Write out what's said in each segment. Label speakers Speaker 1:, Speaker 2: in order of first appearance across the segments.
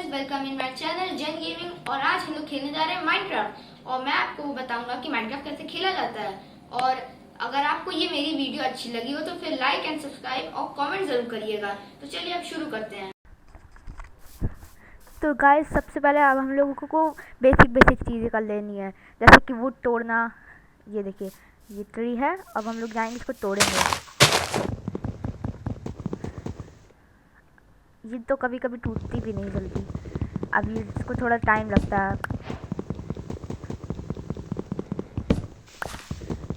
Speaker 1: Guys, welcome in my channel जन gaming. और आज हम लोग खेलने जा रहे हैं माइनक्राफ्ट। और मैं आपको बताऊंगा कि माइनक्राफ्ट कैसे खेला जाता है। और अगर आपको ये मेरी वीडियो अच्छी लगी हो तो फिर लाइक एंड सब्सक्राइब और कमेंट जरूर करिएगा। तो चलिए अब शुरू करते हैं।
Speaker 2: तो गाइस, सबसे पहले अब हम लोगों को बेसिक चीज़ें कर लेनी है, जैसे कि वुड तोड़ना। ये देखिए, ये ट्री है। अब हम लोग जाएंगे, इसको तोड़ेंगे। ये तो कभी कभी टूटती भी नहीं जल्दी, अभी इसको थोड़ा टाइम लगता है।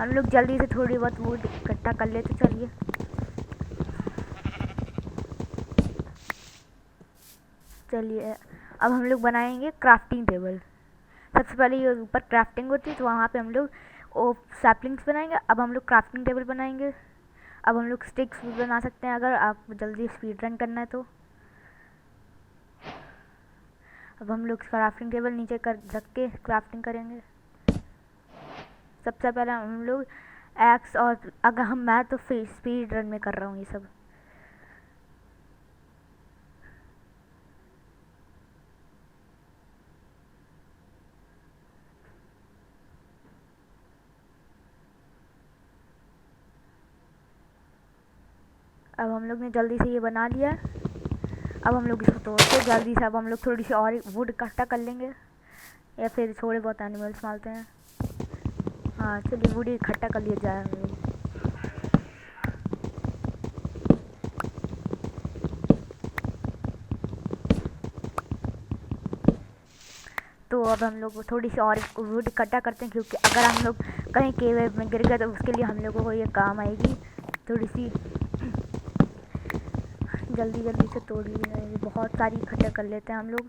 Speaker 2: हम लोग जल्दी से थोड़ी बहुत वुड इकट्ठा कर लेते। चलिए अब हम लोग बनाएंगे क्राफ्टिंग टेबल। सबसे पहले ये ऊपर क्राफ्टिंग होती है, तो वहाँ पे हम लोग वो सैपलिंग्स बनाएंगे। अब हम लोग क्राफ्टिंग टेबल बनाएंगे। अब हम लोग स्टिक्स भी बना सकते हैं अगर आप जल्दी स्पीड रन करना है तो। अब हम लोग क्राफ्टिंग टेबल नीचे कर रख के क्राफ्टिंग करेंगे। सबसे पहले हम लोग एक्स, और अगर मैं तो स्पीड रन में कर रहा हूँ ये सब। अब हम लोग ने जल्दी से ये बना लिया। अब हम लोग इसको तोड़ के जल्दी से, अब हम लोग थोड़ी सी और वुड इकट्ठा कर लेंगे, या फिर थोड़े बहुत एनिमल्स मारते हैं। हाँ चलिए, वुड इकट्ठा कर लिया जाए हम लोग। तो अब हम लोग थोड़ी सी और वुड इकट्ठा करते हैं, क्योंकि अगर हम लोग कहीं केव में गिर गए तो उसके लिए हम लोगों को ये काम आएगी। थोड़ी सी जल्दी से तोड़ ली जाएगी। बहुत सारी इकट्ठा कर लेते हैं हम लोग,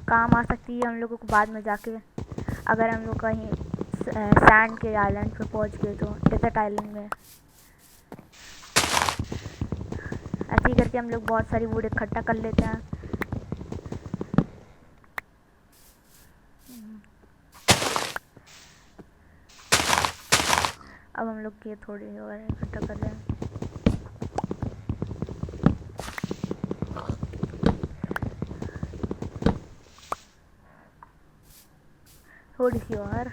Speaker 2: काम आ सकती है हम लोगों को बाद में जाके। अगर हम लोग कहीं सैंड के आइलैंड पे पहुंच गए तो, डेजर्ट आइलैंड में। ऐसे ही करके हम लोग बहुत सारी वुड इकट्ठा कर लेते हैं। अब हम लोग ये थोड़ी और इकट्ठा कर रहे हैं। थोड़ी सी और।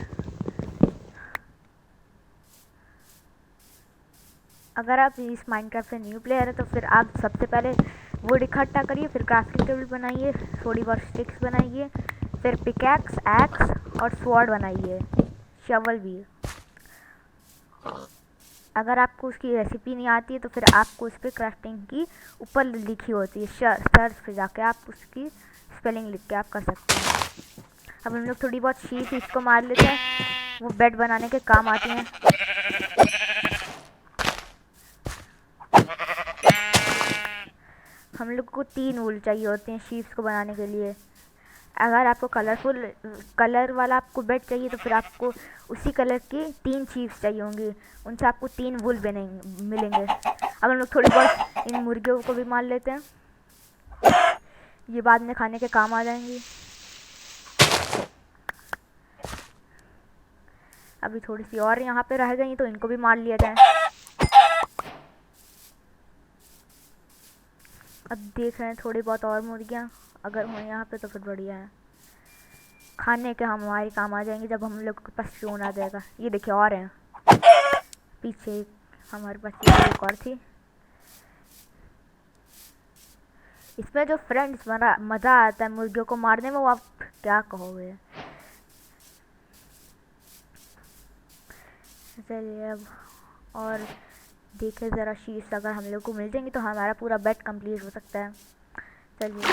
Speaker 2: अगर आप इस माइनक्राफ्ट से न्यू प्लेयर है तो फिर आप सबसे पहले वुड इकट्ठा करिए, फिर क्राफ्टिंग टेबल बनाइए, थोड़ी बहुत स्टिक्स बनाइए, फिर पिकैक्स, एक्स और स्वॉर्ड बनाइए, शवल भी। अगर आपको उसकी रेसिपी नहीं आती है तो फिर आपको उस पर क्राफ्टिंग की ऊपर लिखी होती है, सर्च पे जाके आप उसकी स्पेलिंग लिख के आप कर सकते हैं। अब हम लोग थोड़ी बहुत शीप इसको मार लेते हैं, वो बेड बनाने के काम आती हैं। हम लोग को 3 वूल चाहिए होते हैं शीप्स को बनाने के लिए। अगर आपको कलरफुल कलर वाला आपको बेड चाहिए तो फिर आपको उसी कलर की 3 शीप्स चाहिए होंगी, उनसे आपको 3 वूल मिलेंगे। अब हम लोग थोड़ी बहुत इन मुर्गियों को भी मार लेते हैं, ये बाद में खाने के काम आ जाएंगी। अभी थोड़ी सी और यहाँ पे रह गई तो इनको भी मार लिया जाए। अब देख रहे हैं थोड़ी बहुत और मुर्गियाँ अगर हो यहाँ पे तो फिर बढ़िया है, खाने के हमारे काम आ जाएंगे जब हम लोग के पास ड्रोन आ जाएगा। ये देखिए और हैं पीछे, हमारे पास एक और थी। इसमें जो फ्रेंड्स मज़ा आता है मुर्गियों को मारने में, वो आप क्या कहोगे। चलिए अब और देखें ज़रा, शीट्स अगर हम लोग को मिल जाएंगी तो हमारा पूरा बेड कंप्लीट हो सकता है। चलिए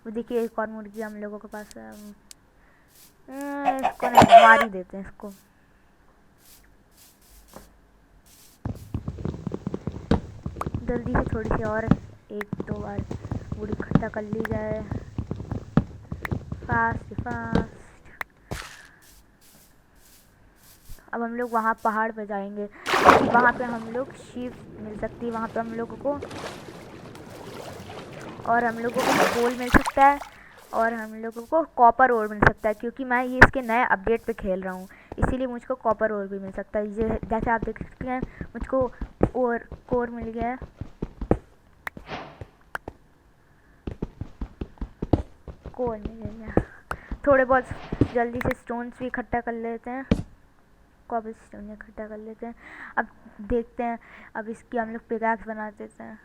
Speaker 2: वो देखिए, एक और मुर्गी हम लोगों के पास है। इसको नहीं, मार ही देते हैं इसको। जल्दी से थोड़ी सी और 1-2 बार वुड इकट्ठा कर ली जाए, फास्ट। अब हम लोग वहाँ पहाड़ पे जाएंगे, वहाँ पे हम लोग शीप मिल सकती है वहाँ पे हम लोगों को, और हम लोगों को कोल मिल सकता है, और हम लोगों को कॉपर ओर मिल सकता है, क्योंकि मैं ये इसके नए अपडेट पे खेल रहा हूँ, इसीलिए मुझको कॉपर ओर भी मिल सकता है। ये जैसे आप देख सकते हैं, मुझको और कोर मिल गया है। कोर मिल गया। थोड़े बहुत जल्दी से स्टोन्स भी इकट्ठा कर लेते हैं, कॉबल स्टोन इकट्ठा कर लेते हैं। अब देखते हैं, अब इसकी हम लोग पिकैक्स बना देते हैं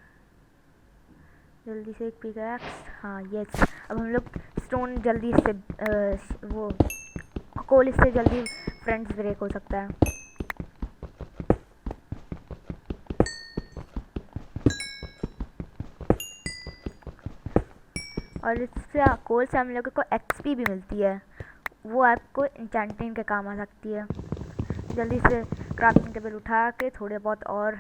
Speaker 2: जल्दी से। एक पिकैक्स, हाँ यस। अब हम लोग स्टोन जल्दी से वो कोल इससे जल्दी फ्रेंड्स ब्रेक हो सकता है। और इससे कोल से हम लोगों को एक्सपी भी मिलती है, वो आपको इंचेंटिंग के काम आ सकती है। जल्दी से क्राफ्टिंग टेबल उठा के थोड़े बहुत और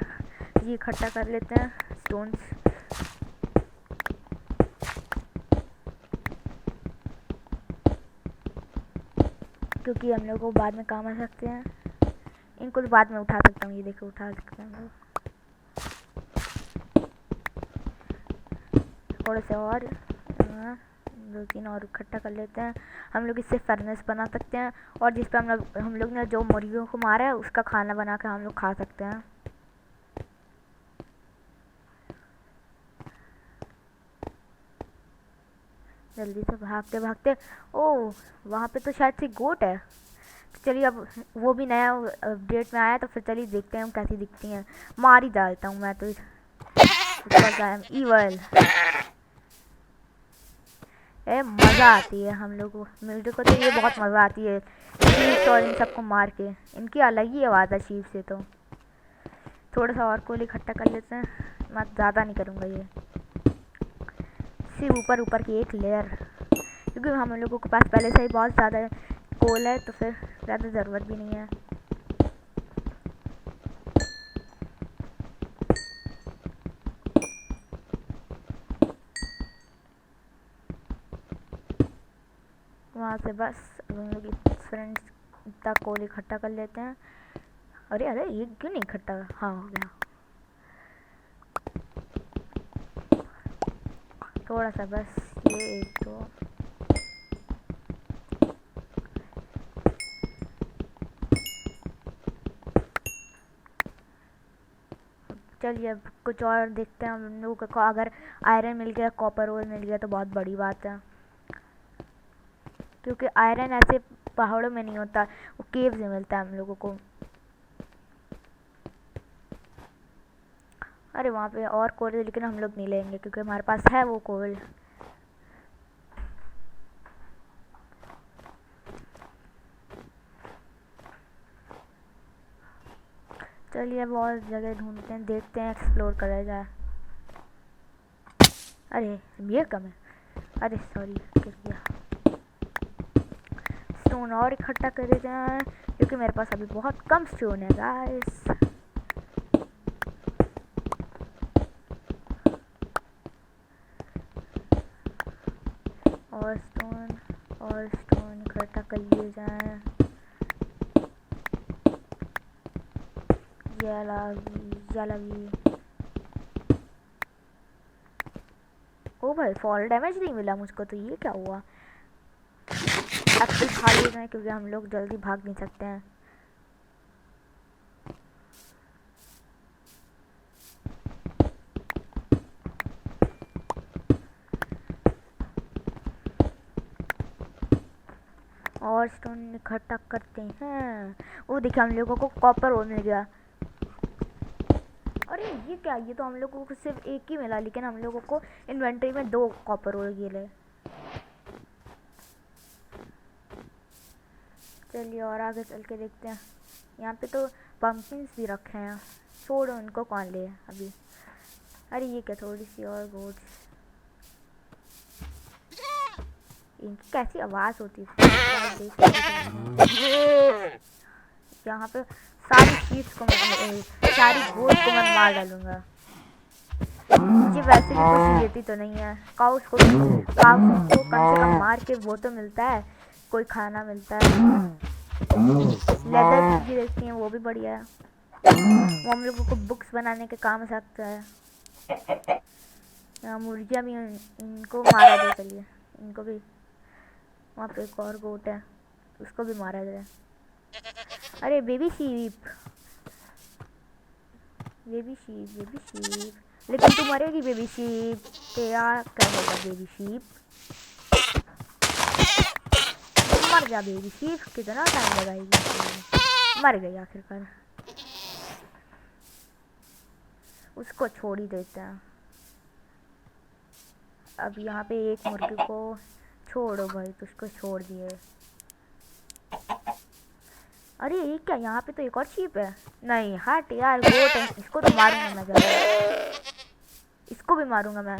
Speaker 2: ये इकट्ठा कर लेते हैं स्टोन्स। क्योंकि हम लोग को बाद में काम आ सकते हैं। इनको तो बाद में उठा सकता हूँ, ये देखो उठा सकते हैं हम लोग। थोड़े से और 2-3 और इकट्ठा कर लेते हैं। हम लोग इससे फर्नेस बना सकते हैं, और जिस पे हम लोग ने जो मुर्गियों को मारा है उसका खाना बना के हम लोग खा सकते हैं। जल्दी से भागते भागते, ओह वहाँ पे तो शायद से गोट है। तो चलिए, अब वो भी नया अपडेट में आया, तो फिर चलिए देखते हैं हम कैसी दिखती हैं। मार ही डालता हूँ मैं तो ईवल। मज़ा आती है हम लोग को, मेरे को तो ये बहुत मज़ा आती है शीप्स और इन सबको मार के। इनकी अलग ही आवाज़ है शीप से। तो थोड़ा सा और कोल इकट्ठा कर लेते हैं, मैं ज़्यादा नहीं करूँगा, ये सिर्फ ऊपर ऊपर की एक लेयर, क्योंकि हम लोगों के पास पहले से ही बहुत ज़्यादा कोल है, तो फिर ज़्यादा ज़रूरत भी नहीं है। वहाँ से बस हम लोग फ्रेंड्स इतना कोल इकट्ठा कर लेते हैं। अरे अरे ये क्यों नहीं इकट्ठा, हाँ हो गया। थोड़ा सा बस, ये एक दो। चलिए अब कुछ और देखते हैं हम लोगों को। अगर आयरन मिल गया, कॉपर ओर मिल गया तो बहुत बड़ी बात है, क्योंकि आयरन ऐसे पहाड़ों में नहीं होता, वो केव से मिलता है हम लोगों को। अरे वहाँ पे और कोल है, लेकिन हम लोग नहीं लेंगे क्योंकि हमारे पास है वो कोल। चलिए अब और जगह ढूंढते हैं, देखते हैं, एक्सप्लोर करा जाए। अरे ये कम है, अरे सॉरी गिर गया। स्टोन और इकट्ठा करे जाए, क्योंकि मेरे पास अभी बहुत कम स्टोन है गाइस। और स्टोन इकट्ठा कर लिए जाए। जला भी। ओ भाई फॉल डैमेज नहीं मिला मुझको, तो ये क्या हुआ। एप्पल खा लिए जाए, क्योंकि हम लोग जल्दी भाग नहीं सकते हैं। और स्टोन इकट्ठा करते हैं। वो देखिए हम लोगों को कॉपर और मिल गया। अरे ये क्या, ये तो हम लोगों को सिर्फ एक ही मिला, लेकिन हम लोगों को इन्वेंटरी में 2 कॉपर और गिरे। चलिए और आगे चल के देखते हैं। यहाँ पे तो पंपकिन्स भी रखे हैं, छोड़ो उनको, कौन ले अभी। अरे ये क्या, थोड़ी सी और गोट्स, इनकी कैसी आवाज़ होती है। यहाँ पे सारी चीज़ को सारी गोट को मैं मार डालूंगा। मुझे वैसे भी कुछ देती तो नहीं है। काउस को कम से कम मार के वो तो मिलता है, कोई खाना मिलता है। लेदर भी देखती हैं, वो भी बढ़िया है, वो हम लोगों को बुक्स बनाने के काम आ सकता है। यहाँ मुर्गियाँ भी, इनको मारा जाए। चलिए इनको भी, वहाँ पे एक और गोट है, उसको भी मारा जाए। अरे बेबी शीप, बेबी शीप, लेकिन तू मरेगी बेबी शीप। तेरा क्या होगा बेबी शीप? मर जा बेबी शीप, कितना टाइम लगाएगी? मर गई आखिरकार। उसको छोड़ ही देते हैं। अब यहाँ पे एक मुर्गी को छोड़ो भाई, तो उसको छोड़ दिए। अरे ये क्या, यहाँ पे तो एक और शीप है। नहीं हट यार, गोट है, इसको तो मारूंगा मैं जरा, इसको भी मारूंगा मैं।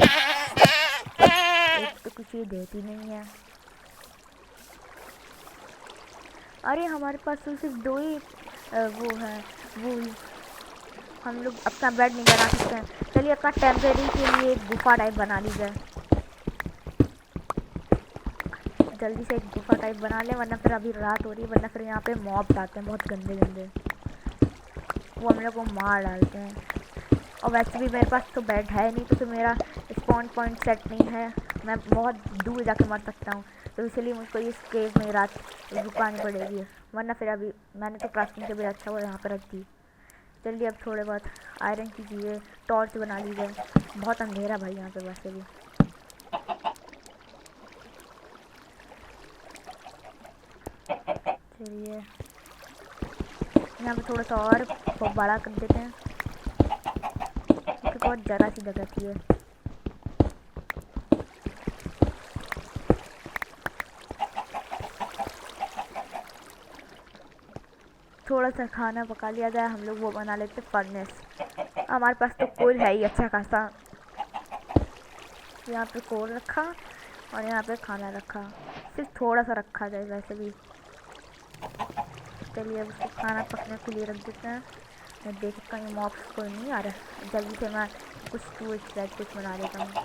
Speaker 2: एक तो कुछ ये देती नहीं है। अरे हमारे पास तो सिर्फ 2 ही वो है, वो हम लोग अपना बेड नहीं बना सकते हैं। चलिए अपना टेम्परेरी के लिए एक गुफा टाइप बना ली जाए। जल्दी से एक गुफा टाइप बना ले, वरना फिर अभी रात हो रही है, वरना फिर यहाँ पे मॉब्स आते हैं बहुत गंदे गंदे, वो हम लोग को मार डालते हैं। और वैसे भी मेरे पास तो बेड है नहीं, तो फिर मेरा स्पॉन पॉइंट सेट नहीं है, मैं बहुत दूर जाके मर सकता हूँ। तो इसलिए मुझको इस केव में रात रुकानी पड़ेगी, वरना फिर अभी मैंने तो क्राफ्टिंग टेबल अच्छा हुआ यहाँ पर रख दी। जल्दी अब थोड़े बहुत आयरन की चीज़ें, टॉर्च बना ली जाए। बहुत अंधेरा भाई यहाँ पे वैसे भी। चलिए यहाँ पे थोड़ा सा और बड़ा कर देते हैं, क्योंकि बहुत ज़रा सी जगह थी है। थोड़ा सा खाना पका लिया जाए, हम लोग वो बना लेते फर्नेस। हमारे पास तो कोल है ही अच्छा खासा। यहाँ पे कोल रखा और यहाँ पे खाना रखा, सिर्फ थोड़ा सा रखा जाए वैसे भी। चलिए अब उसको खाना पकने के लिए रख देते हैं। मैं देखता हूँ मॉब्स कोई नहीं आ रहा है, जल्दी से मैं कुछ टूल्स टाइप कुछ बना लेता हूँ।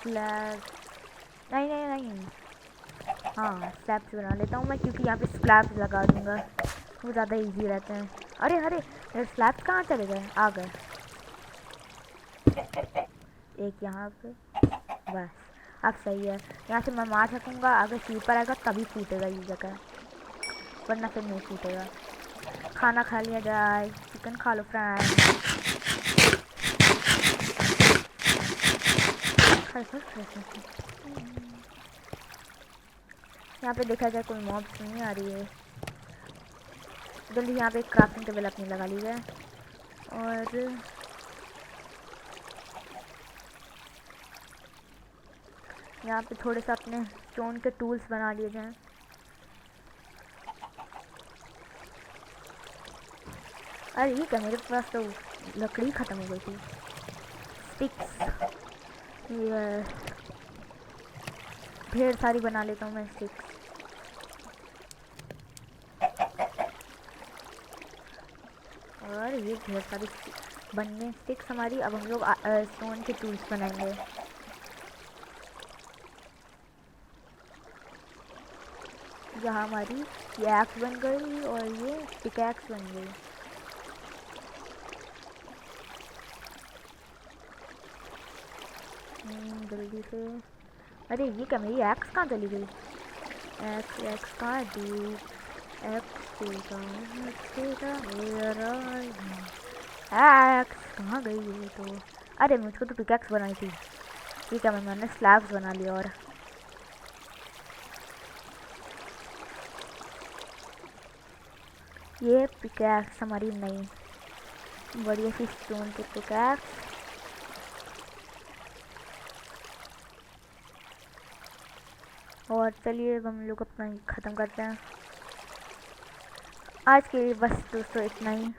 Speaker 2: स्लैब नहीं नहीं नहीं, हाँ स्लैब्स बना लेता हूँ मैं, क्योंकि यहाँ पे स्लैब्स लगा दूँगा, वो ज़्यादा इजी रहते हैं। अरे अरे मेरे स्लैब्स कहाँ चले गए? आ गए एक यहाँ पे, बस अब सही है। यहाँ से मैं मार सकूँगा, अगर स्लीपर आएगा तभी फूटेगा ये जगह, वरना फिर नहीं फूटेगा। खाना खा लिया जाए, चिकन खा लो फ्रेंड। यहाँ पे देखा जाए कोई मॉब्स नहीं आ रही है। जल्दी यहाँ पे एक क्राफ्टिंग टेबल अपनी लगा ली जाए, और यहाँ पे थोड़े से अपने स्टोन के टूल्स बना लिए जाएं। अरे ये क्या, मेरे पास तो लकड़ी ख़त्म हो गई थी। स्टिक्स ढेर सारी बना लेता हूँ मैं स्टिक्स। और ये ढेर सारी बन गए स्टिक्स हमारी। अब हम लोग स्टोन के टूल्स बनाएंगे। यहाँ हमारी ये एक्स बन गई और ये पिकैक्स बन गई। जल्दी से, अरे ये क्या, मेरी एक्स कहाँ चली गई? एक्स कहाँ दी? एक्स कहाँ गई ये तो? अरे मुझको तो पिकैक्स बनाई थी। ठीक है, मैंने स्लैब्स बना लिया। और ये पिकैक्स हमारी नई बढ़िया सी स्टोन की पिकैक्स। और चलिए हम लोग अपना ख़त्म करते हैं। आज के लिए बस दोस्तों इतना ही।